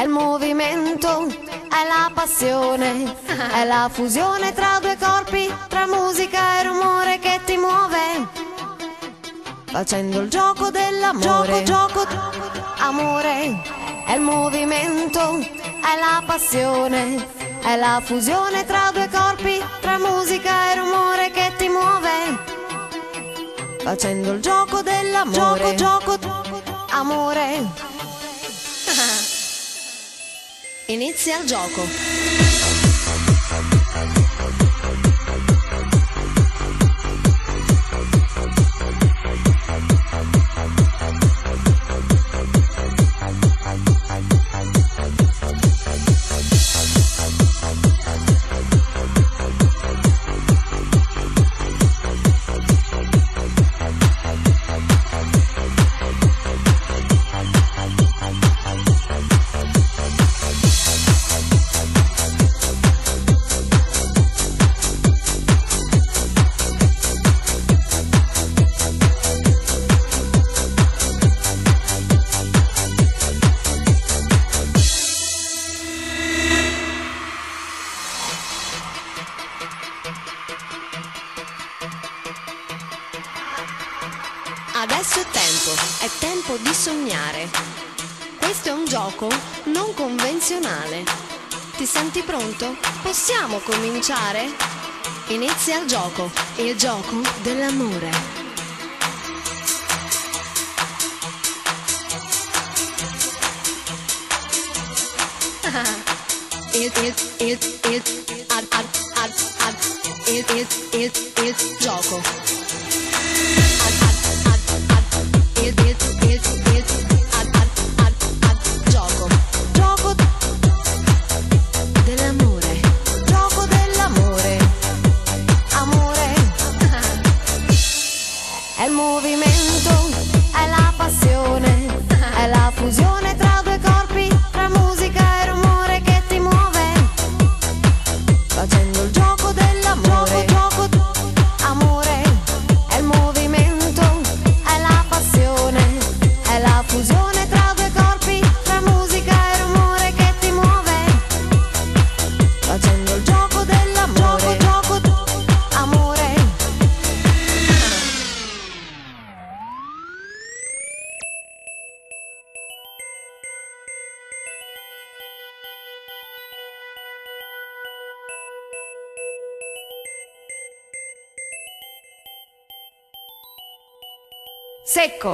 il movimento, è la passione, è la fusione tra due corpi, tra musica e rumore che ti muove, facendo il gioco dell'amore. Gioco, amore, è il movimento, è la passione, è la fusione tra due corpi, tra musica e rumore che ti muove, facendo il gioco dell'amore. Gioco, amore. Inizia il gioco. Adesso è tempo di sognare. Questo è un gioco non convenzionale. Ti senti pronto? Possiamo cominciare? Inizia il gioco dell'amore. Il gioco. È il movimento, è la passione, è la fusione tra due corpi, tra musica e rumore che ti muove, facendo il gioco dell'amore. Gioco, amore, è il movimento, è la passione, è la fusione tra due corpi, tra musica e rumore che ti muove, facendo il gioco dell'amore. Gioco, amore. Secco.